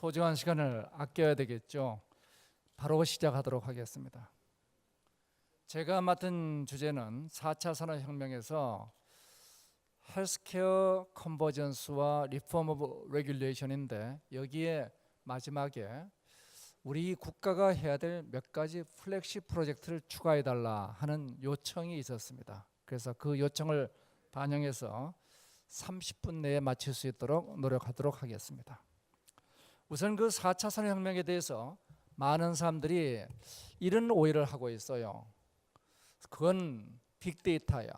소중한 시간을 아껴야 되겠죠. 바로 시작하도록 하겠습니다. 제가 맡은 주제는 4차 산업혁명에서 헬스케어 컨버전스와 리폼 오브 레귤레이션인데, 여기에 마지막에 우리 국가가 해야 될 몇 가지 플렉시 프로젝트를 추가해달라 하는 요청이 있었습니다. 그래서 그 요청을 반영해서 30분 내에 마칠 수 있도록 노력하도록 하겠습니다. 우선 그 4차 산업혁명에 대해서 많은 사람들이 이런 오해를 하고 있어요. 그건 빅데이터야,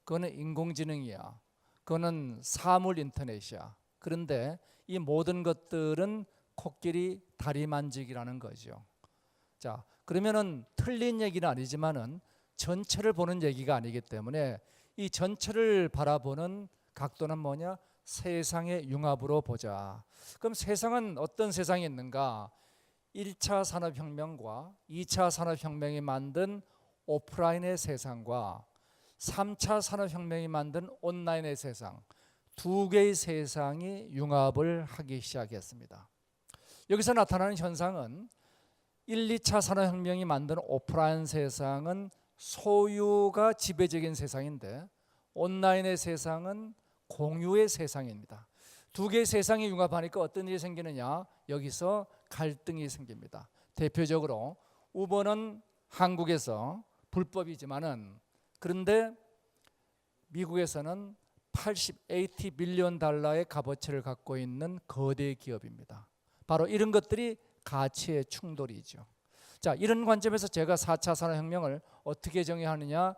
그거는 인공지능이야, 그거는 사물 인터넷이야. 그런데 이 모든 것들은 코끼리 다리 만지기라는 거죠. 자, 그러면은 틀린 얘기는 아니지만은 전체를 보는 얘기가 아니기 때문에 이 전체를 바라보는 각도는 뭐냐? 세상의 융합으로 보자. 그럼 세상은 어떤 세상이 있는가? 1차 산업혁명과 2차 산업혁명이 만든 오프라인의 세상과 3차 산업혁명이 만든 온라인의 세상, 두 개의 세상이 융합을 하기 시작했습니다. 여기서 나타나는 현상은 1, 2차 산업혁명이 만든 오프라인 세상은 소유가 지배적인 세상인데, 온라인의 세상은 공유의 세상입니다. 두 개의 세상이 융합하니까 어떤 일이 생기느냐? 여기서 갈등이 생깁니다. 대표적으로 우버는 한국에서 불법이지만은, 그런데 미국에서는 80 빌리언 달러의 값어치를 갖고 있는 거대 기업입니다. 바로 이런 것들이 가치의 충돌이죠. 자, 이런 관점에서 제가 4차 산업혁명을 어떻게 정의하느냐?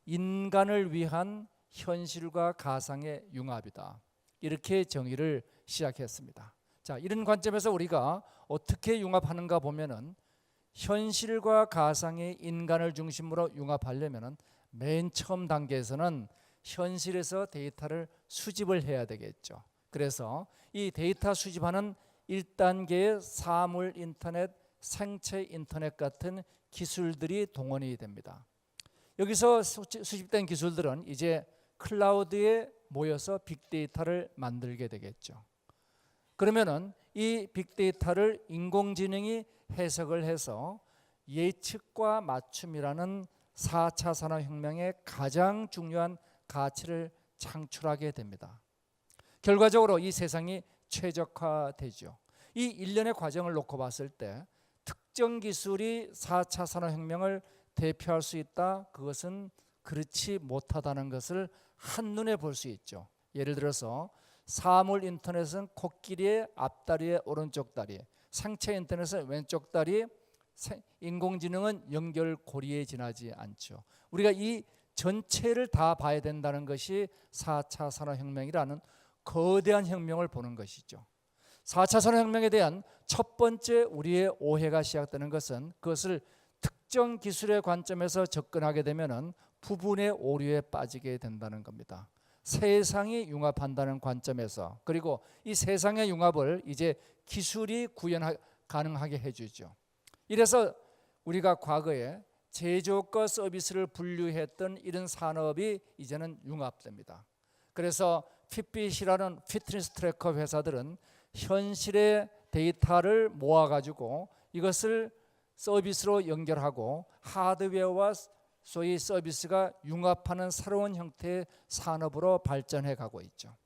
인간을 위한 현실과 가상의 융합이다. 이렇게 정의를 시작했습니다. 자, 이런 관점에서 우리가 어떻게 융합하는가 보면은, 현실과 가상의 인간을 중심으로 융합하려면은 맨 처음 단계에서는 현실에서 데이터를 수집을 해야 되겠죠. 그래서 이 데이터 수집하는 1단계의 사물 인터넷, 생체 인터넷 같은 기술들이 동원이 됩니다. 여기서 수집된 기술들은 이제 클라우드에 모여서 빅데이터를 만들게 되겠죠. 그러면은 이 빅데이터를 인공지능이 해석을 해서 예측과 맞춤이라는 4차 산업혁명의 가장 중요한 가치를 창출하게 됩니다. 결과적으로 이 세상이 최적화되죠. 이 일련의 과정을 놓고 봤을 때 특정 기술이 4차 산업혁명을 대표할 수 있다? 그것은 그렇지 못하다는 것을 한눈에 볼 수 있죠. 예를 들어서 사물 인터넷은 코끼리의 앞다리의 오른쪽 다리, 생체 인터넷은 왼쪽 다리, 인공지능은 연결고리에 지나지 않죠. 우리가 이 전체를 다 봐야 된다는 것이 4차 산업혁명이라는 거대한 혁명을 보는 것이죠. 4차 산업혁명에 대한 첫 번째 우리의 오해가 시작되는 것은, 그것을 특정 기술의 관점에서 접근하게 되면은 부분의 오류에 빠지게 된다는 겁니다. 세상이 융합한다는 관점에서, 그리고 이 세상의 융합을 이제 기술이 가능하게 해주죠. 이래서 우리가 과거에 제조업과 서비스를 분류했던 이런 산업이 이제는 융합됩니다. 그래서 핏빛이라는 피트니스 트래커 회사들은 현실의 데이터를 모아가지고 이것을 서비스로 연결하고 하드웨어와 소위 서비스가 융합하는 새로운 형태의 산업으로 발전해 가고 있죠.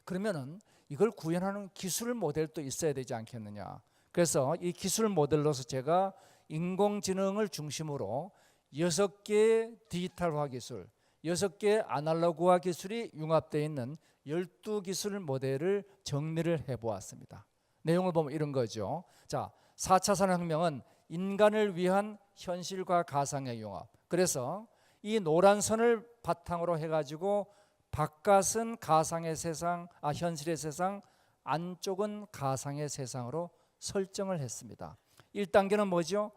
그러면은 이걸 구현하는 기술 모델도 있어야 되지 않겠느냐. 그래서 이 기술 모델로서 제가 인공지능을 중심으로 6개의 디지털화 기술, 6개의 아날로그화 기술이 융합되어 있는 12기술 모델을 정리를 해보았습니다. 내용을 보면 이런 거죠. 자, 4차 산업혁명은 인간을 위한 현실과 가상의 융합. 그래서 이 노란 선을 바탕으로 해가지고 바깥은 가상의 세상, 현실의 세상, 안쪽은 가상의 세상으로 설정을 했습니다. 1단계는 뭐죠?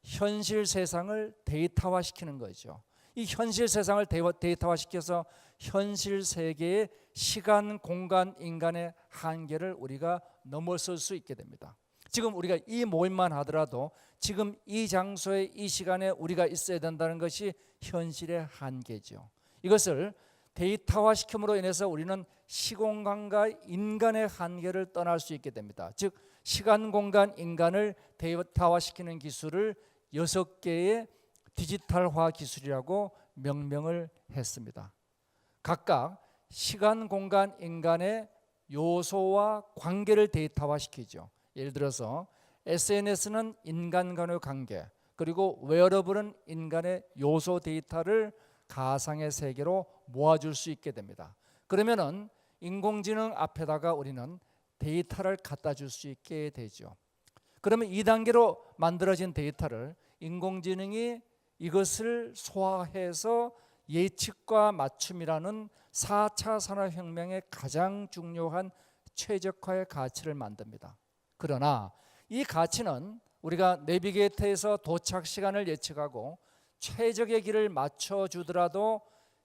현실 세상을 데이터화시키는 거죠. 이 현실 세상을 데이터화시켜서 현실 세계의 시간, 공간, 인간의 한계를 우리가 넘어설 수 있게 됩니다. 지금 우리가 이 모임만 하더라도 지금 이 장소에 이 시간에 우리가 있어야 된다는 것이 현실의 한계죠. 이것을 데이터화 시킴으로 인해서 우리는 시공간과 인간의 한계를 떠날 수 있게 됩니다. 즉 시간, 공간, 인간을 데이터화 시키는 기술을 6개의 디지털화 기술이라고 명명을 했습니다. 각각 시간, 공간, 인간의 요소와 관계를 데이터화 시키죠. 예를 들어서 SNS는 인간 간의 관계, 그리고 웨어러블은 인간의 요소 데이터를 가상의 세계로 모아줄 수 있게 됩니다. 그러면은 인공지능 앞에다가 우리는 데이터를 갖다 줄 수 있게 되죠. 그러면 2단계로 만들어진 데이터를 인공지능이 이것을 소화해서 예측과 맞춤이라는 4차 산업혁명의 가장 중요한 최적화의 가치를 만듭니다. 그러나 이 가치는 우리가 내비게이터에서 도착 시간을 예측하고 최적의 길을 맞춰주더라도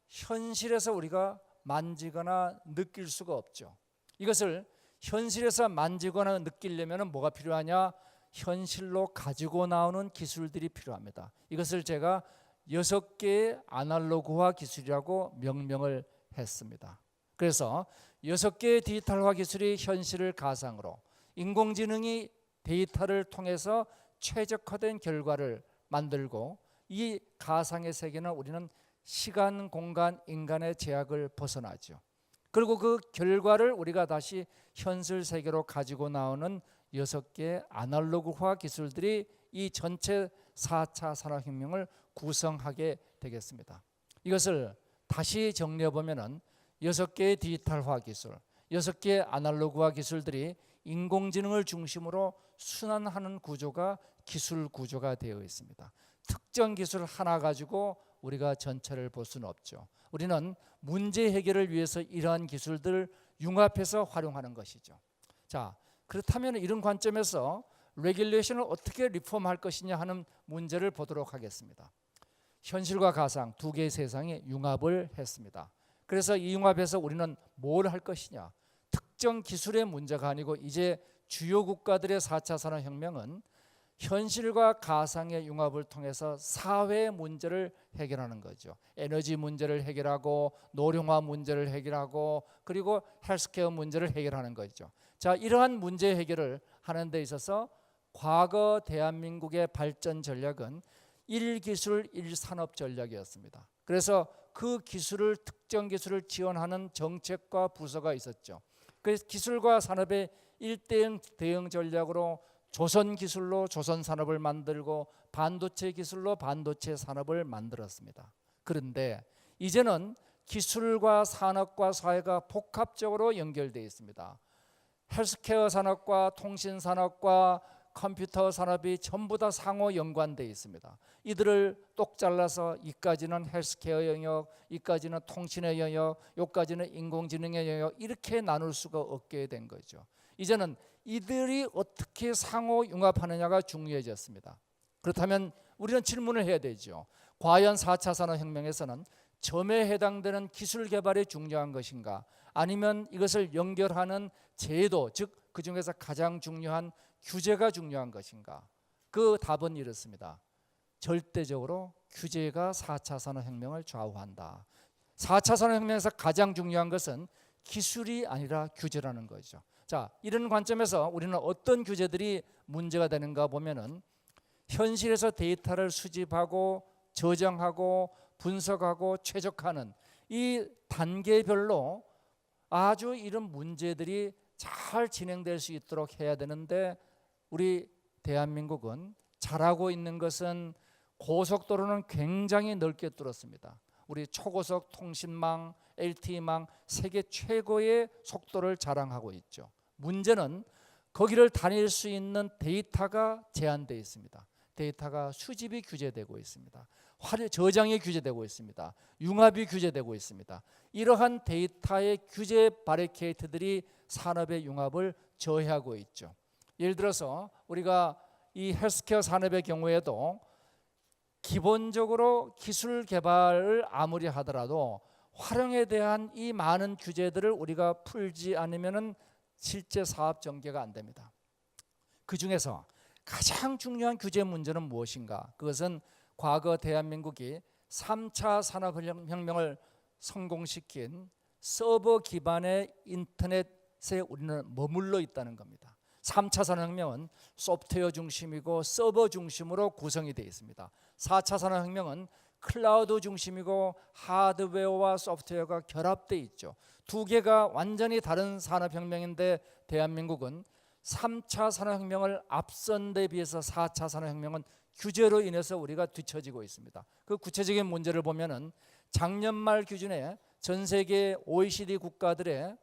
현실에서 우리가 만지거나 느낄 수가 없죠. 이것을 현실에서 만지거나 느끼려면 뭐가 필요하냐? 현실로 가지고 나오는 기술들이 필요합니다. 이것을 제가 6개의 아날로그화 기술이라고 명명을 했습니다. 그래서 6개의 디지털화 기술이 현실을 가상으로, 인공지능이 데이터를 통해서 최적화된 결과를 만들고, 이 가상의 세계는 우리는 시간, 공간, 인간의 제약을 벗어나죠. 그리고 그 결과를 우리가 다시 현실 세계로 가지고 나오는 6개의 아날로그화 기술들이 이 전체 4차 산업혁명을 구성하게 되겠습니다. 이것을 다시 정리해 보면은 6개의 디지털화 기술, 6개의 아날로그화 기술들이 인공지능을 중심으로 순환하는 구조가 기술 구조가 되어 있습니다. 특정 기술 하나 가지고 우리가 전체를 볼 수는 없죠. 우리는 문제 해결을 위해서 이러한 기술들을 융합해서 활용하는 것이죠. 자, 그렇다면 이런 관점에서 레귤레이션을 어떻게 리폼할 것이냐 하는 문제를 보도록 하겠습니다. 현실과 가상 2개의 세상이 융합을 했습니다. 그래서 이 융합에서 우리는 뭘 할 것이냐? 특정 기술의 문제가 아니고 이제 주요 국가들의 4차 산업혁명은 현실과 가상의 융합을 통해서 사회의 문제를 해결하는 거죠. 에너지 문제를 해결하고 노령화 문제를 해결하고 그리고 헬스케어 문제를 해결하는 거죠. 자, 이러한 문제 해결을 하는 데 있어서 과거 대한민국의 발전 전략은 1기술 1산업 전략이었습니다. 그래서 그 기술을, 특정 기술을 지원하는 정책과 부서가 있었죠. 그래서 기술과 산업의 1대1 대응 전략으로 조선 기술로 조선 산업을 만들고 반도체 기술로 반도체 산업을 만들었습니다. 그런데 이제는 기술과 산업과 사회가 복합적으로 연결되어 있습니다. 헬스케어 산업과 통신 산업과 컴퓨터 산업이 전부 다 상호 연관되어 있습니다. 이들을 똑 잘라서 이까지는 헬스케어 영역, 이까지는 통신의 영역, 여기까지는 인공지능의 영역, 이렇게 나눌 수가 없게 된 거죠. 이제는 이들이 어떻게 상호 융합하느냐가 중요해졌습니다. 그렇다면 우리는 질문을 해야 되죠. 과연 4차 산업혁명에서는 점에 해당되는 기술 개발이 중요한 것인가? 아니면 이것을 연결하는 제도, 즉 그 중에서 가장 중요한 규제가 중요한 것인가? 그 답은 이렇습니다. 절대적으로 규제가 4차 산업혁명을 좌우한다. 4차 산업혁명에서 가장 중요한 것은 기술이 아니라 규제라는 거죠. 자, 이런 관점에서 우리는 어떤 규제들이 문제가 되는가 보면은 현실에서 데이터를 수집하고 저장하고 분석하고 최적화하는 이 단계별로 아주 이런 문제들이 잘 진행될 수 있도록 해야 되는데 우리 대한민국은 잘하고 있는 것은 고속도로는 굉장히 넓게 뚫었습니다. 우리 초고속 통신망, LTE망 세계 최고의 속도를 자랑하고 있죠. 문제는 거기를 다닐 수 있는 데이터가 제한되어 있습니다. 데이터가 수집이 규제되고 있습니다. 저장이 규제되고 있습니다. 융합이 규제되고 있습니다. 이러한 데이터의 규제 바리케이트들이 산업의 융합을 저해하고 있죠. 예를 들어서 우리가 이 헬스케어 산업의 경우에도 기본적으로 기술 개발을 아무리 하더라도 활용에 대한 이 많은 규제들을 우리가 풀지 않으면은 실제 사업 전개가 안 됩니다. 그 중에서 가장 중요한 규제 문제는 무엇인가? 그것은 과거 대한민국이 3차 산업혁명을 성공시킨 서버 기반의 인터넷에 우리는 머물러 있다는 겁니다. 3차 산업혁명은 소프트웨어 중심이고 서버 중심으로 구성이 되어 있습니다. 4차 산업혁명은 클라우드 중심이고 하드웨어와 소프트웨어가 결합되어 있죠. 두 개가 완전히 다른 산업혁명인데 대한민국은 3차 산업혁명을 앞선 데 비해서 4차 산업혁명은 규제로 인해서 우리가 뒤처지고 있습니다. 그 구체적인 문제를 보면은 작년 말 기준에 전 세계 OECD 국가들의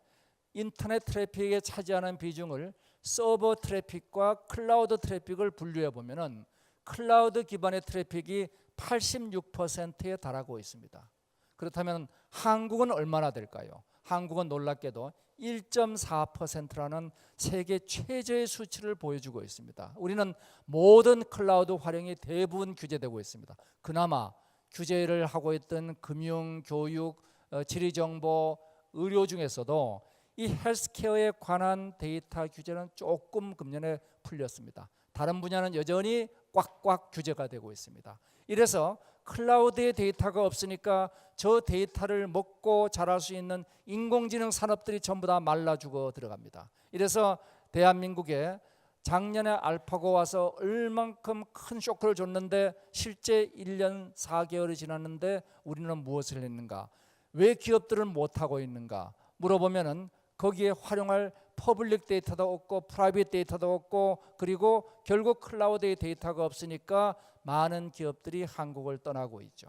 인터넷 트래픽에 차지하는 비중을 서버 트래픽과 클라우드 트래픽을 분류해 보면은 클라우드 기반의 트래픽이 86%에 달하고 있습니다. 그렇다면 한국은 얼마나 될까요? 한국은 놀랍게도 1.4%라는 세계 최저의 수치를 보여주고 있습니다. 우리는 모든 클라우드 활용이 대부분 규제되고 있습니다. 그나마 규제를 하고 있던 금융, 교육, 지리정보, 의료 중에서도 이 헬스케어에 관한 데이터 규제는 조금 금년에 풀렸습니다. 다른 분야는 여전히 꽉꽉 규제가 되고 있습니다. 이래서 클라우드의 데이터가 없으니까 저 데이터를 먹고 자랄 수 있는 인공지능 산업들이 전부 다 말라 죽어 들어갑니다. 이래서 대한민국에 작년에 알파고 와서 얼만큼 큰 쇼크를 줬는데 실제 1년 4개월이 지났는데 우리는 무엇을 했는가? 왜 기업들은 못하고 있는가? 물어보면은 거기에 활용할 퍼블릭 데이터도 없고 프라이빗 데이터도 없고 그리고 결국 클라우드의 데이터가 없으니까 많은 기업들이 한국을 떠나고 있죠.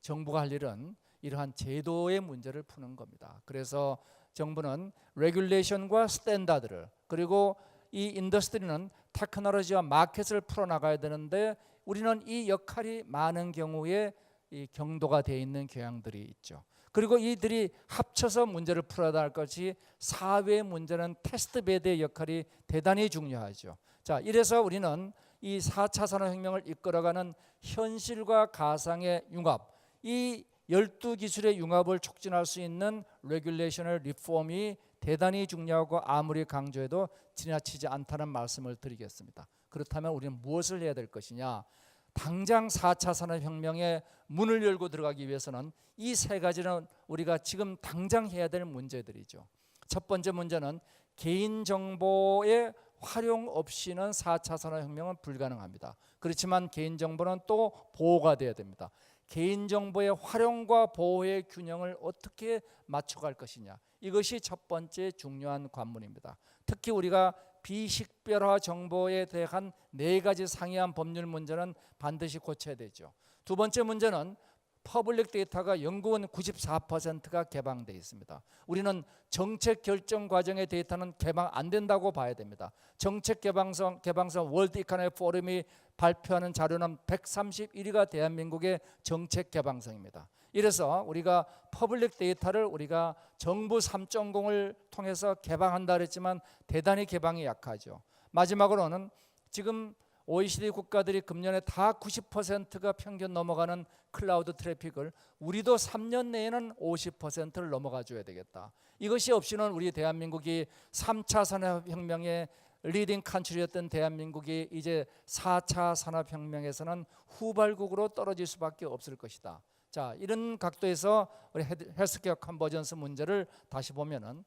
정부가 할 일은 이러한 제도의 문제를 푸는 겁니다. 그래서 정부는 레귤레이션과 스탠다드를 그리고 이 인더스트리는 테크놀로지와 마켓을 풀어나가야 되는데 우리는 이 역할이 많은 경우에 이 경도가 되어 있는 경향들이 있죠. 그리고 이들이 합쳐서 문제를 풀어야 할 것이 사회의 문제는 테스트베드의 역할이 대단히 중요하죠. 자, 이래서 우리는 이 4차 산업혁명을 이끌어가는 현실과 가상의 융합, 이 12기술의 융합을 촉진할 수 있는 레귤레이션의 리폼이 대단히 중요하고 아무리 강조해도 지나치지 않다는 말씀을 드리겠습니다. 그렇다면 우리는 무엇을 해야 될 것이냐? 당장 4차 산업혁명의 문을 열고 들어가기 위해서는 이 세 가지는 우리가 지금 당장 해야 될 문제들이죠. 첫 번째 문제는 개인정보의 활용 없이는 4차 산업혁명은 불가능합니다. 그렇지만 개인정보는 또 보호가 돼야 됩니다. 개인정보의 활용과 보호의 균형을 어떻게 맞춰갈 것이냐, 이것이 첫 번째 중요한 관문입니다. 특히 우리가 비식별화 정보에 대한 4가지 상이한 법률 문제는 반드시 고쳐야 되죠. 두 번째 문제는 퍼블릭 데이터가 영국은 94%가 개방되어 있습니다. 우리는 정책 결정 과정의 데이터는 개방 안 된다고 봐야 됩니다. 정책 개방성 월드 이코노미 포럼이 발표하는 자료는 131위가 대한민국의 정책 개방성입니다. 이래서 우리가 퍼블릭 데이터를 우리가 정부 3.0을 통해서 개방한다 그랬지만 대단히 개방이 약하죠. 마지막으로는 지금 OECD 국가들이 금년에 다 90%가 평균 넘어가는 클라우드 트래픽을 우리도 3년 내에는 50%를 넘어가 줘야 되겠다. 이것이 없이는 우리 대한민국이 3차 산업혁명의 리딩 컨트리였던 대한민국이 이제 4차 산업혁명에서는 후발국으로 떨어질 수밖에 없을 것이다. 자, 이런 각도에서 우리 헬스케어 컨버전스 문제를 다시 보면은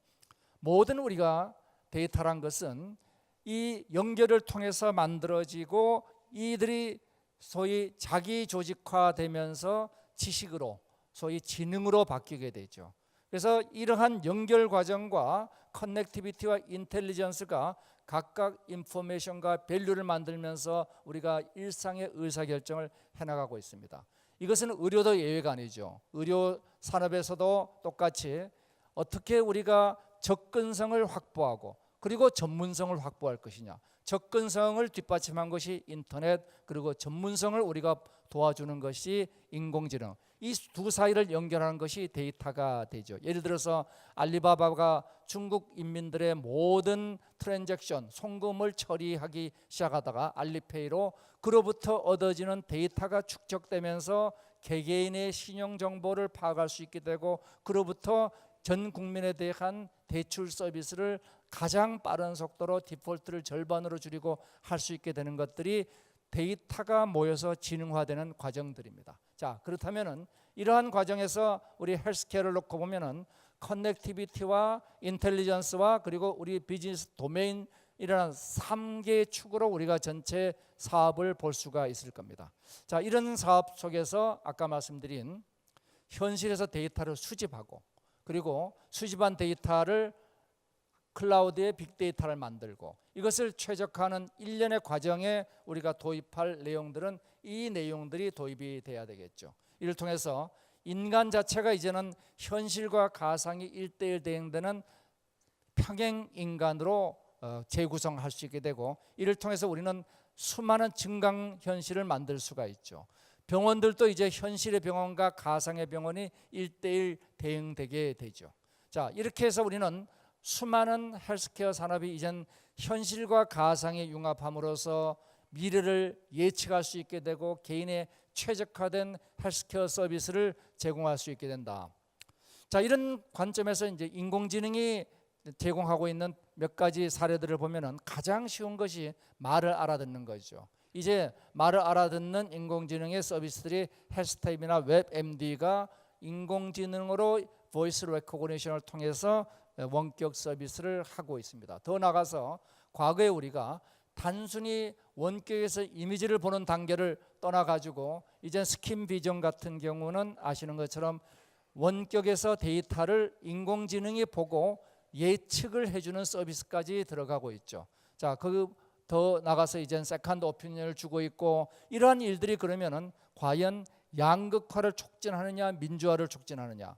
모든 우리가 데이터란 것은 이 연결을 통해서 만들어지고 이들이 소위 자기 조직화되면서 지식으로 소위 지능으로 바뀌게 되죠. 그래서 이러한 연결 과정과 커넥티비티와 인텔리전스가 각각 인포메이션과 밸류를 만들면서 우리가 일상의 의사결정을 해나가고 있습니다. 이것은 의료도 예외가 아니죠. 의료 산업에서도 똑같이 어떻게 우리가 접근성을 확보하고 그리고 전문성을 확보할 것이냐. 접근성을 뒷받침한 것이 인터넷, 그리고 전문성을 우리가 도와주는 것이 인공지능. 이 두 사이를 연결하는 것이 데이터가 되죠. 예를 들어서 알리바바가 중국 인민들의 모든 트랜잭션, 송금을 처리하기 시작하다가 알리페이로 그로부터 얻어지는 데이터가 축적되면서 개개인의 신용정보를 파악할 수 있게 되고 그로부터 전 국민에 대한 대출 서비스를 가장 빠른 속도로 디폴트를 절반으로 줄이고 할 수 있게 되는 것들이 데이터가 모여서 지능화되는 과정들입니다. 자, 그렇다면은 이러한 과정에서 우리 헬스케어를 놓고 보면은 커넥티비티와 인텔리전스와 그리고 우리 비즈니스 도메인 이런 3개의 축으로 우리가 전체 사업을 볼 수가 있을 겁니다. 자, 이런 사업 속에서 아까 말씀드린 현실에서 데이터를 수집하고 그리고 수집한 데이터를 클라우드에 빅데이터를 만들고 이것을 최적화하는 일련의 과정에 우리가 도입할 내용들은 이 내용들이 도입이 돼야 되겠죠. 이를 통해서 인간 자체가 이제는 현실과 가상이 1:1 대응되는 평행 인간으로 재구성할 수 있게 되고 이를 통해서 우리는 수많은 증강현실을 만들 수가 있죠. 병원들도 이제 현실의 병원과 가상의 병원이 1:1 대응되게 되죠. 자, 이렇게 해서 우리는 수많은 헬스케어 산업이 이젠 현실과 가상의 융합함으로써 미래를 예측할 수 있게 되고 개인의 최적화된 헬스케어 서비스를 제공할 수 있게 된다. 자, 이런 관점에서 이제 인공지능이 제공하고 있는 몇 가지 사례들을 보면은 가장 쉬운 것이 말을 알아듣는 거죠. 이제 말을 알아듣는 인공지능의 서비스들이 헬스타입이나 웹MD가 인공지능으로 보이스 레코그니션을 통해서 원격 서비스를 하고 있습니다. 더 나아가서 과거에 우리가 단순히 원격에서 이미지를 보는 단계를 떠나가지고 이제 스킨 비전 같은 경우는 아시는 것처럼 원격에서 데이터를 인공지능이 보고 예측을 해주는 서비스까지 들어가고 있죠. 자, 더 나가서 이제 세컨드 오피니언을 주고 있고 이러한 일들이 그러면은 과연 양극화를 촉진하느냐 민주화를 촉진하느냐.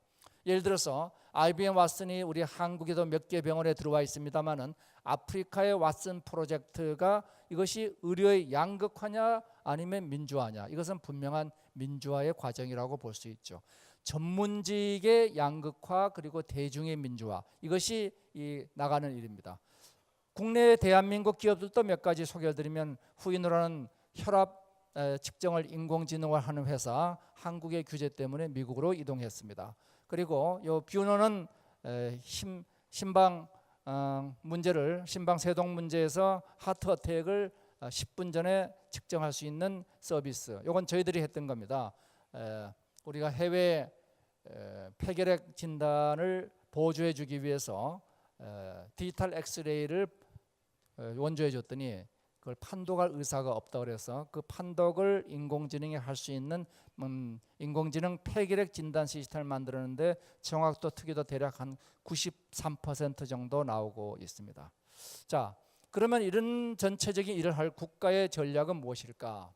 예를 들어서 IBM 왓슨이 우리 한국에도 몇 개 병원에 들어와 있습니다만은 아프리카의 왓슨 프로젝트가 이것이 의료의 양극화냐 아니면 민주화냐, 이것은 분명한 민주화의 과정이라고 볼 수 있죠. 전문직의 양극화 그리고 대중의 민주화, 이것이 나가는 일입니다. 국내 대한민국 기업들도 몇 가지 소개해드리면 후인으로는 혈압 측정을 인공지능화하는 회사, 한국의 규제 때문에 미국으로 이동했습니다. 그리고 요 뷰너는 심방 세동 문제에서 하트 어택을 10분 전에 측정할 수 있는 서비스. 이건 저희들이 했던 겁니다. 우리가 해외 폐결핵 진단을 보조해 주기 위해서 디지털 엑스레이를 원조해 줬더니 그걸 판독할 의사가 없다 그래서 그 판독을 인공지능이 할 수 있는 인공지능 폐결핵 진단 시스템을 만들었는데 정확도 특이도 대략 한 93% 정도 나오고 있습니다. 자, 그러면 이런 전체적인 일을 할 국가의 전략은 무엇일까?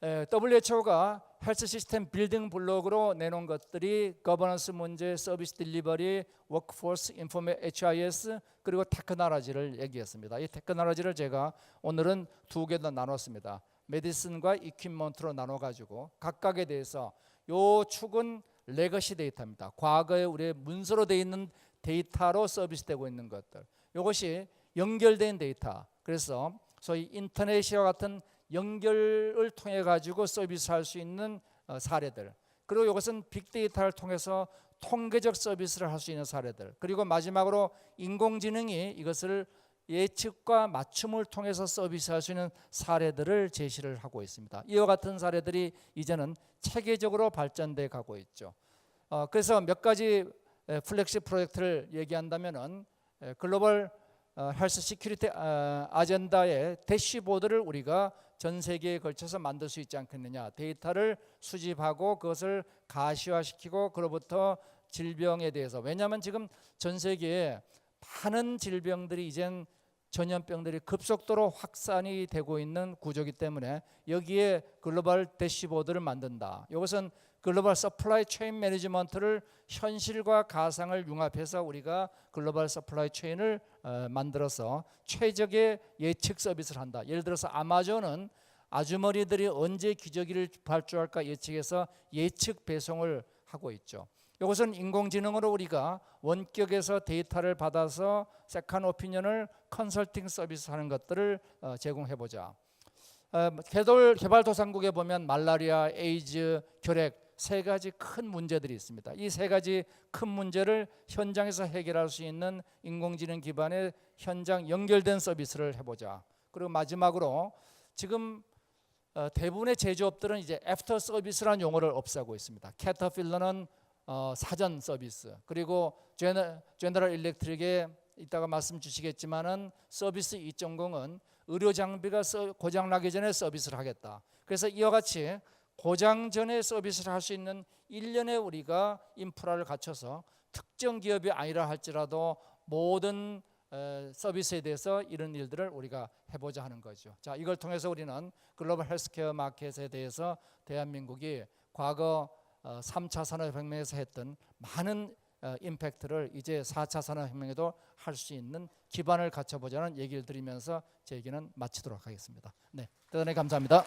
WHO가 헬스 시스템 빌딩 블록으로 내놓은 것들이 거버넌스 문제, 서비스 딜리버리, 워크포스, HIS 그리고 테크놀로지를 얘기했습니다. 이 테크놀로지를 제가 오늘은 두 개 더 나눴습니다. 메디슨과 이퀴먼트로 나눠가지고 각각에 대해서 요 축은 레거시 데이터입니다. 과거에 우리의 문서로 되어 있는 데이터로 서비스되고 있는 것들. 이것이 연결된 데이터. 그래서 소위 인터넷과 같은 연결을 통해 가지고 서비스할 수 있는 사례들. 그리고 이것은 빅데이터를 통해서 통계적 서비스를 할 수 있는 사례들. 그리고 마지막으로 인공지능이 이것을 예측과 맞춤을 통해서 서비스할 수 있는 사례들을 제시를 하고 있습니다. 이와 같은 사례들이 이제는 체계적으로 발전돼 가고 있죠. 그래서 몇 가지 플렉시 프로젝트를 얘기한다면은 글로벌 헬스 시큐리티 아젠다의 대시보드를 우리가 전 세계에 걸쳐서 만들 수 있지 않겠느냐. 데이터를 수집하고 그것을 가시화시키고 그로부터 질병에 대해서, 왜냐하면 지금 전 세계에 많은 질병들이 이젠 전염병들이 급속도로 확산이 되고 있는 구조이기 때문에 여기에 글로벌 대시보드를 만든다. 이것은 글로벌 서플라이 체인 매니지먼트를 현실과 가상을 융합해서 우리가 글로벌 서플라이 체인을 만들어서 최적의 예측 서비스를 한다. 예를 들어서 아마존은 아주머니들이 언제 기저귀를 발주할까 예측해서 예측 배송을 하고 있죠. 이것은 인공지능으로 우리가 원격에서 데이터를 받아서 세컨 오피니언을 컨설팅 서비스 하는 것들을 제공해보자. 개발도상국에 보면 말라리아, 에이즈, 결핵 세 가지 큰 문제들이 있습니다. 이 세 가지 큰 문제를 현장에서 해결할 수 있는 인공지능 기반의 현장 연결된 서비스를 해보자. 그리고 마지막으로 지금 대부분의 제조업들은 이제 애프터 서비스라는 용어를 없애고 있습니다. 캐터필러는 사전 서비스, 그리고 제너럴 일렉트릭에 이따가 말씀 주시겠지만은 서비스 2.0은 의료 장비가 고장 나기 전에 서비스를 하겠다. 그래서 이와 같이 고장 전에 서비스를 할 수 있는 일련의 우리가 인프라를 갖춰서 특정 기업이 아니라 할지라도 모든 서비스에 대해서 이런 일들을 우리가 해보자 하는 거죠. 자, 이걸 통해서 우리는 글로벌 헬스케어 마켓에 대해서 대한민국이 과거 3차 산업혁명에서 했던 많은 임팩트를 이제 4차 산업혁명에도 할 수 있는 기반을 갖춰보자는 얘기를 드리면서 제 얘기는 마치도록 하겠습니다. 네, 대단히 감사합니다.